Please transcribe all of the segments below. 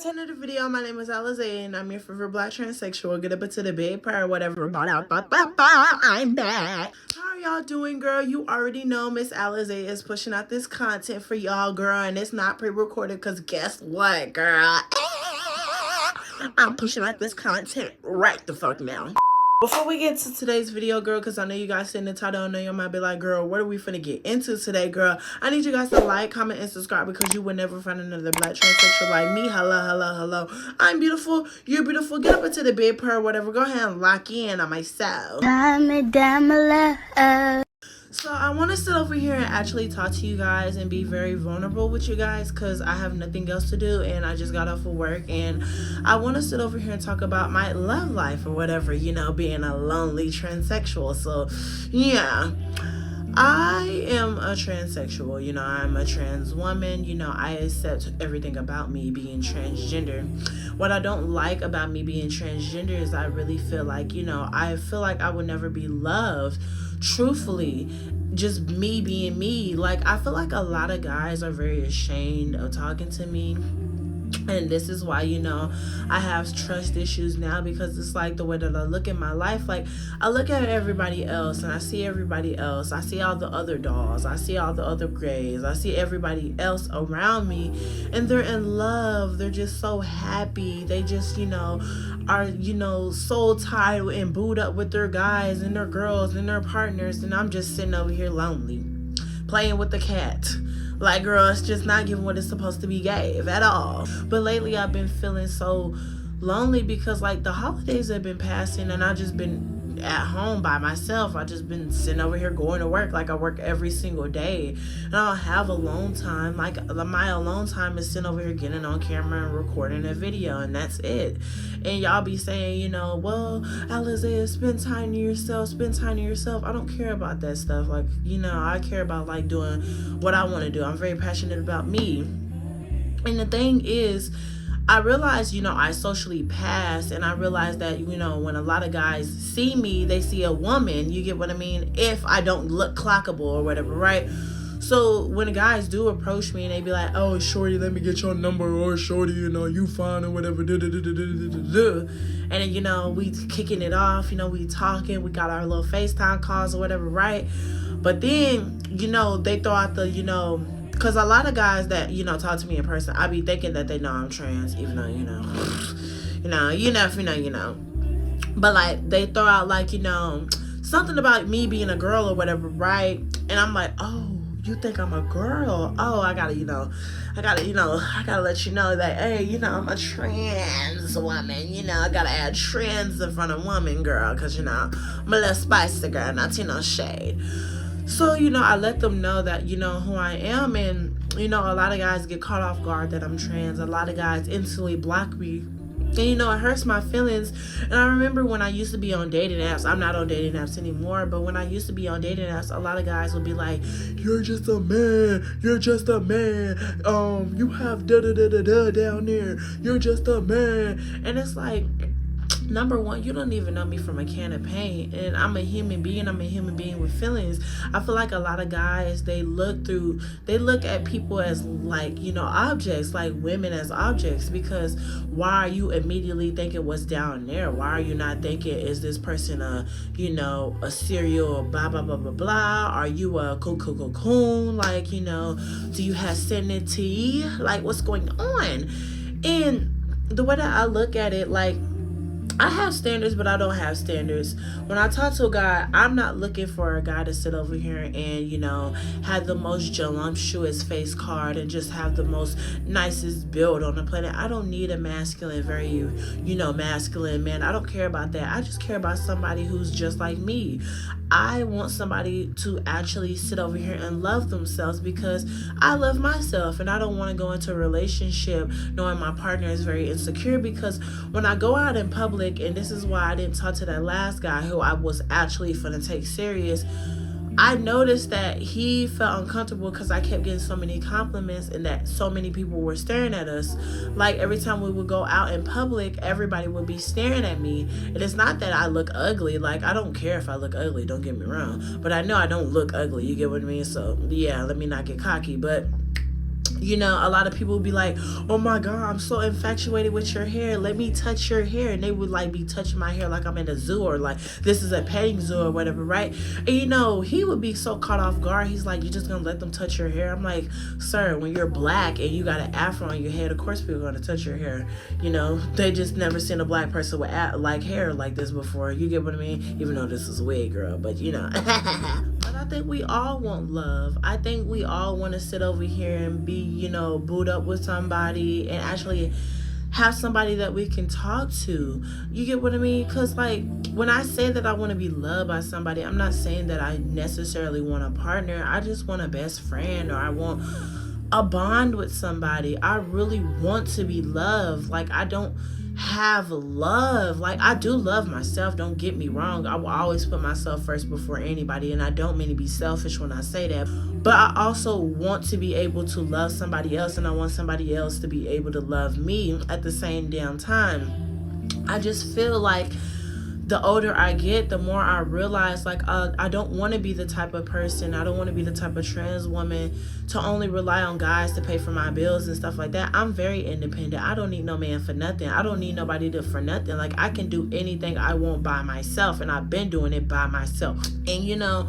to another video. My name is Alizé and I'm your favorite black transsexual. Get up into the bed, prayer, whatever. I'm back. How are y'all doing, girl? You already know Miss Alizé is pushing out this content for y'all, girl, and it's not pre-recorded because guess what, girl? I'm pushing out this content right the fuck now. Before we get to today's video, girl, because I know you guys sitting in the title, I know you might be like, girl, what are we finna get into today, girl? I need you guys to like, comment, and subscribe because you will never find another black transsexual like me. Hello. I'm beautiful. You're beautiful. Get up into the bed, purr, whatever. Go ahead and lock in on myself. So I want to sit over here and actually talk to you guys and be very vulnerable with you guys because I have nothing else to do and I just got off of work and I want to sit over here and talk about my love life or whatever, you know, being a lonely transsexual. So yeah, I am a transsexual, you know, I'm a trans woman, you know, I accept everything about me being transgender. What I don't like about me being transgender is I really feel like, you know, I feel like I would never be loved truthfully, just me being me. Like, I feel like a lot of guys are very ashamed of talking to me. And this is why, you know, I have trust issues now because it's like the way that I look at my life. Like, I look at everybody else and I see everybody else. I see all the other dolls. I see all the other gays. I see everybody else around me and they're in love. They're just so happy. They just, you know, are, you know, so tied and booed up with their guys and their girls and their partners. And I'm just sitting over here lonely, playing with the cat. Like, girl, it's just not giving what it's supposed to be gave at all. But lately I've been feeling so lonely because, like, the holidays have been passing and I just been at home by myself. I just been sitting over here going to work. Like, I work every single day and I don't have alone time. Like, my alone time is sitting over here getting on camera and recording a video, and that's it. And y'all be saying, you know, well, Alizé, spend time to yourself. I don't care about that stuff. Like, you know, I care about, like, doing what I want to do. I'm very passionate about me. And the thing is, I realized, you know, I socially pass, and I realized that, you know, when a lot of guys see me, they see a woman, you get what I mean, if I don't look clockable or whatever, right? So when guys do approach me and they be like, oh, shorty, let me get your number, or shorty, you know, you fine or whatever, and then, you know, we kicking it off, you know, we talking, we got our little FaceTime calls or whatever, right? But then, you know, they throw out the, you know, because a lot of guys that, you know, talk to me in person, I be thinking that they know I'm trans, even though, you know, you know. But, like, they throw out, like, you know, something about me being a girl or whatever, right? And I'm like, oh, you think I'm a girl? Oh, I gotta let you know that, hey, you know, I'm a trans woman. You know, I gotta add trans in front of woman, girl, because, you know, I'm a little spicy girl, not, you know, shade. So, you know, I let them know that, you know, who I am. And, you know, a lot of guys get caught off guard that I'm trans. A lot of guys instantly block me. And, you know, it hurts my feelings. And I remember when I used to be on dating apps. I'm not on dating apps anymore. But when I used to be on dating apps, a lot of guys would be like, you're just a man. You're just a man. You have da-da-da-da-da down there. You're just a man. And it's like, number one, you don't even know me from a can of paint, and I'm a human being. I'm a human being with feelings. I feel like a lot of guys, they look at people as, like, you know, objects, like women as objects, because why are you immediately thinking what's down there? Why are you not thinking, is this person a, you know, a serial blah blah blah blah blah? Are you a cocoon? Like, you know, do you have sanity? Like, what's going on? And the way that I look at it, like, I have standards, but I don't have standards. When I talk to a guy, I'm not looking for a guy to sit over here and, you know, have the most voluptuous face card and just have the most nicest build on the planet. I don't need a masculine, very, you know, masculine man. I don't care about that. I just care about somebody who's just like me. I want somebody to actually sit over here and love themselves because I love myself, and I don't want to go into a relationship knowing my partner is very insecure, because when I go out in public, and this is why I didn't talk to that last guy who I was actually finna take serious, I noticed that he felt uncomfortable because I kept getting so many compliments and that so many people were staring at us. Like, every time we would go out in public, everybody would be staring at me. And it's not that I look ugly. Like, I don't care if I look ugly, don't get me wrong. But I know I don't look ugly, you get what I mean? So, yeah, let me not get cocky. But You know, a lot of people would be like, oh my God, I'm so infatuated with your hair. Let me touch your hair. And they would like be touching my hair like I'm in a zoo, or like this is a petting zoo or whatever, right? And you know, he would be so caught off guard. He's like, you just gonna let them touch your hair? I'm like, sir, when you're black and you got an afro on your head, of course people are gonna touch your hair. You know, they just never seen a black person with like hair like this before. You get what I mean? Even though this is a wig, girl, but you know. But I think we all want love. I think we all want to sit over here and be, you know, booed up with somebody and actually have somebody that we can talk to. You get what I mean? Because like when I say that I want to be loved by somebody, I'm not saying that I necessarily want a partner. I just want a best friend, or I want a bond with somebody. I really want to be loved. Like, I don't have love. Like, I do love myself, don't get me wrong. I will always put myself first before anybody, and I don't mean to be selfish when I say that, but I also want to be able to love somebody else, and I want somebody else to be able to love me at the same damn time. I just feel like the older I get, the more I realize, like, I don't want to be the type of person, I don't want to be the type of trans woman to only rely on guys to pay for my bills and stuff like that. I'm very independent. I don't need no man for nothing. I don't need nobody for nothing. Like, I can do anything I want by myself, and I've been doing it by myself. And, you know,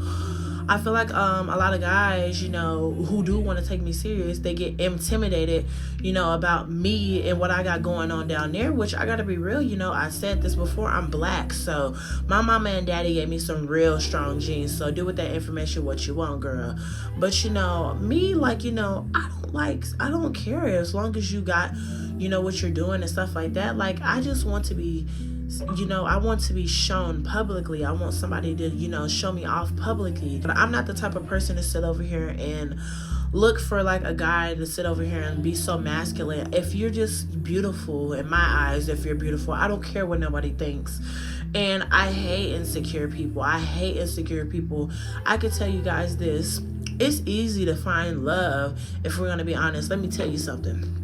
I feel like a lot of guys, you know, who do want to take me serious, they get intimidated, you know, about me and what I got going on down there, which I got to be real, you know, I said this before, I'm black, so my mama and daddy gave me some real strong genes, so do with that information what you want, girl. But, you know, me, like, you know, I don't care as long as you got, you know, what you're doing and stuff like that. Like, I just want to be, you know, I want to be shown publicly. I want somebody to, you know, show me off publicly. But I'm not the type of person to sit over here and look for like a guy to sit over here and be so masculine. If you're just beautiful, in my eyes, if you're beautiful, I don't care what nobody thinks. And I hate insecure people. I could tell you guys this. It's easy to find love if we're going to be honest. Let me tell you something.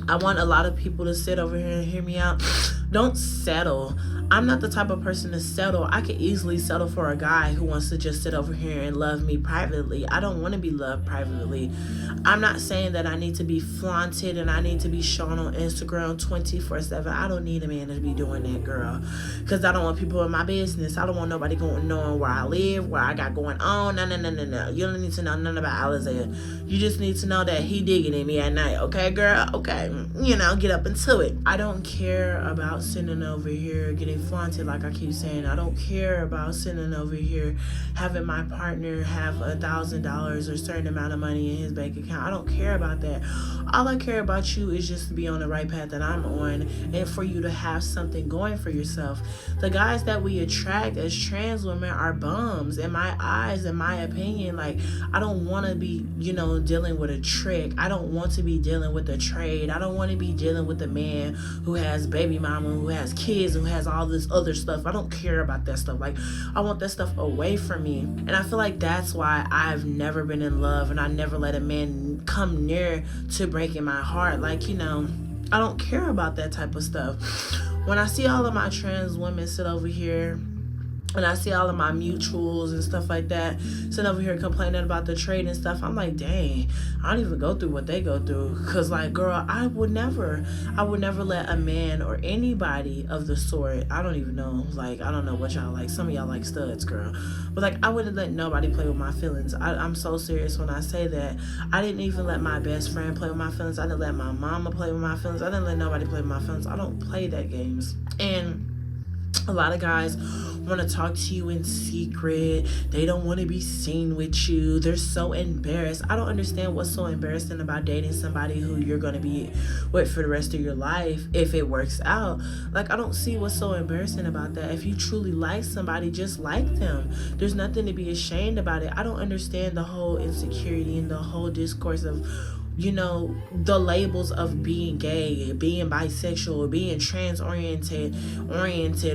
I want a lot of people to sit over here and hear me out. Don't settle. I'm not the type of person to settle. I could easily settle for a guy who wants to just sit over here and love me privately. I don't want to be loved privately. I'm not saying that I need to be flaunted and I need to be shown on Instagram 24/7. I don't need a man to be doing that, girl. Because I don't want people in my business. I don't want nobody knowing where I live, what I got going on. No. You don't need to know nothing about Alizé. You just need to know that he digging in me at night. Okay, girl? Okay. You know, get up into it. I don't care about sitting over here getting flaunted, like I keep saying. I don't care about sitting over here having my partner have $1,000 or a certain amount of money in his bank account. I don't care about that. All I care about you is just to be on the right path that I'm on, and for you to have something going for yourself. The guys that we attract as trans women are bums, in my eyes, in my opinion. Like, I don't want to be, you know, dealing with a trick. I don't want to be dealing with a trade. I don't want to be dealing with a man who has baby mama, who has kids, who has all this other stuff. I don't care about that stuff. Like, I want that stuff away from me. And I feel like that's why I've never been in love, and I never let a man come near to breaking my heart. Like, you know, I don't care about that type of stuff. When I see all of my trans women sit over here, and I see all of my mutuals and stuff like that sitting over here complaining about the trade and stuff, I'm like, dang, I don't even go through what they go through. Because, like, girl, I would never let a man or anybody of the sort, I don't even know, like, I don't know what y'all like. Some of y'all like studs, girl. But, like, I wouldn't let nobody play with my feelings. I'm so serious when I say that. I didn't even let my best friend play with my feelings. I didn't let my mama play with my feelings. I didn't let nobody play with my feelings. I don't play that games. And a lot of guys want to talk to you in secret. They don't want to be seen with you. They're so embarrassed. I don't understand what's so embarrassing about dating somebody who you're going to be with for the rest of your life if it works out. Like, I don't see what's so embarrassing about that. If you truly like somebody, just like them. There's nothing to be ashamed about it. I don't understand the whole insecurity and the whole discourse of, you know, the labels of being gay, being bisexual, being trans-oriented,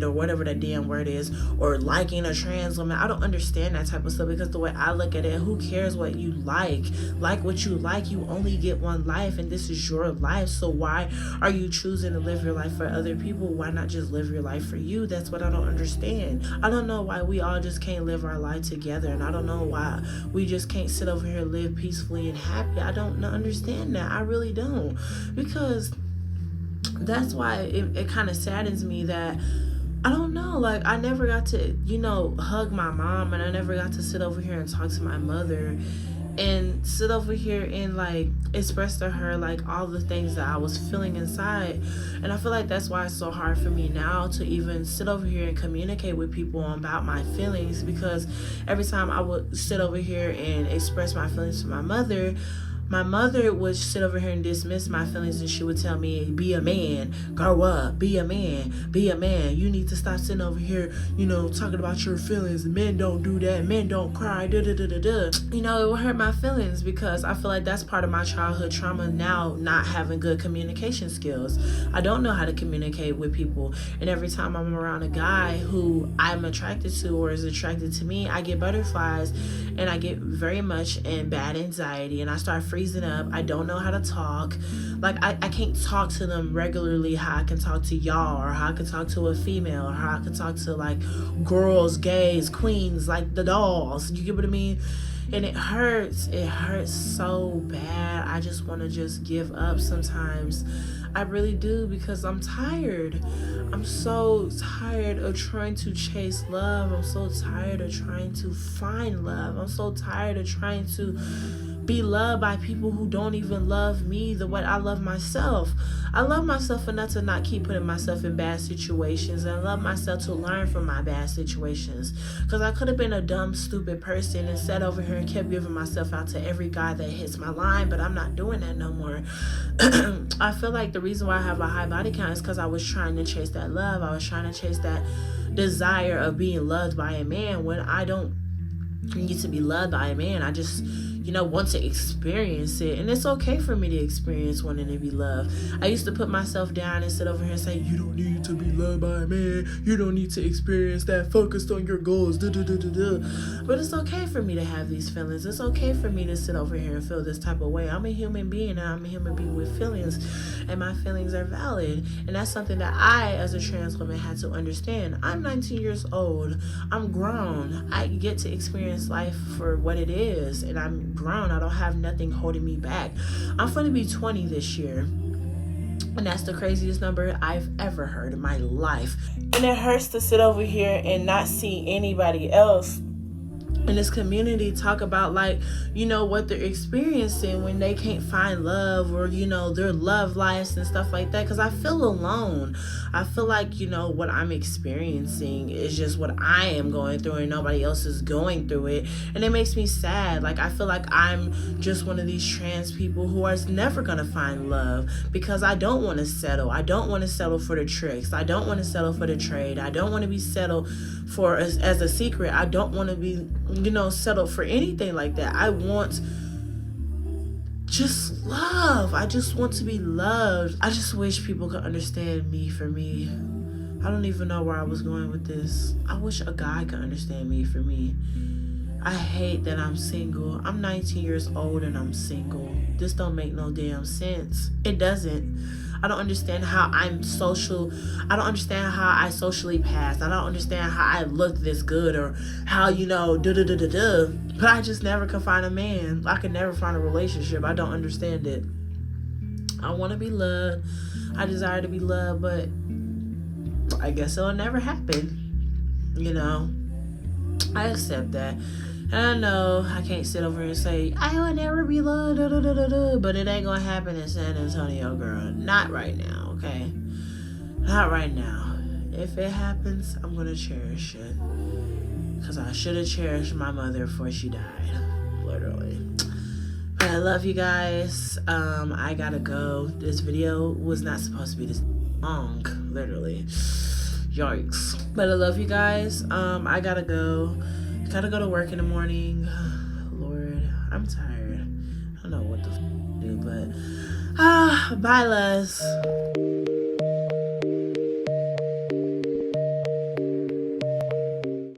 or whatever that damn word is, or liking a trans woman. I don't understand that type of stuff, because the way I look at it, who cares what you like? Like what you like. You only get one life, and this is your life. So why are you choosing to live your life for other people? Why not just live your life for you? That's what I don't understand. I don't know why we all just can't live our life together, and I don't know why we just can't sit over here and live peacefully and happy. I don't know. understand that. I really don't. Because that's why it kind of saddens me that I don't know, like I never got to, hug my mom, and I never got to sit over here and talk to my mother and sit over here and like express to her like all the things that I was feeling inside. And I feel like that's why it's so hard for me now to even sit over here and communicate with people about my feelings, because every time I would sit over here and express my feelings to my mother would sit over here and dismiss my feelings, and she would tell me, be a man, grow up, be a man, be a man. You need to stop sitting over here, talking about your feelings. Men don't do that. Men don't cry. Da da da da da. It would hurt my feelings, because I feel like that's part of my childhood trauma now, not having good communication skills. I don't know how to communicate with people. And every time I'm around a guy who I'm attracted to or is attracted to me, I get butterflies, and I get very much in bad anxiety, and I start freezing up. I don't know how to talk. Like I can't talk to them regularly how I can talk to y'all, or how I can talk to a female, or how I can talk to like girls, gays, queens, like the dolls. You get what I mean? And it hurts so bad. I just want to just give up sometimes. I really do, because I'm tired. I'm so tired of trying to chase love. I'm so tired of trying to find love. I'm so tired of trying to be loved by people who don't even love me the way I love myself. I love myself enough to not keep putting myself in bad situations, and I love myself to learn from my bad situations, because I could have been a dumb, stupid person and sat over here and kept giving myself out to every guy that hits my line, but I'm not doing that no more. I feel like the reason why I have a high body count is because I was trying to chase that love. I was trying to chase that desire of being loved by a man, when I don't need to be loved by a man. I just want to experience it, and it's okay for me to experience wanting to be loved. I used to put myself down and sit over here and say, you don't need to be loved by a man, you don't need to experience that, focused on your goals, da da da da da. But it's okay for me to have these feelings. It's okay for me to sit over here and feel this type of way. I'm a human being, and I'm a human being with feelings, and my feelings are valid. And that's something that I, as a trans woman, had to understand. I'm 19 years old. I'm grown. I get to experience life for what it is, and I'm grown. I don't have nothing holding me back. I'm going to be 20 this year, and that's the craziest number I've ever heard in my life. And it hurts to sit over here and not see anybody else in this community talk about what they're experiencing when they can't find love, or their love lives and stuff like that, because I feel alone. I feel like what I'm experiencing is just what I am going through, and nobody else is going through it, and it makes me sad. Like I feel like I'm just one of these trans people who are never gonna find love, because I don't want to settle. I don't want to settle for the tricks. I don't want to settle for the trade. I don't want to be settled for as a secret. I don't want to be settled for anything like that. I want just love. I just want to be loved. I just wish people could understand me for me. I don't even know where I was going with this. I wish a guy could understand me for me. I hate that I'm single. I'm 19 years old and I'm single. This don't make no damn sense. It doesn't. I don't understand how I'm social. I don't understand how I socially pass. I don't understand how I look this good, or how, da-da-da-da-da. But I just never could find a man. I could never find a relationship. I don't understand it. I want to be loved. I desire to be loved, but I guess it'll never happen. I accept that. And I know I can't sit over here and say, I will never be loved, da, da, da, da, da, but it ain't gonna happen in San Antonio, girl. Not right now, okay? Not right now. If it happens, I'm gonna cherish it. Because I should have cherished my mother before she died. Literally. But I love you guys. I gotta go. This video was not supposed to be this long. Literally. Yikes. But I love you guys. I gotta go. Gotta go to work in the morning. Lord, I'm tired. I don't know what to do, but bye, Les.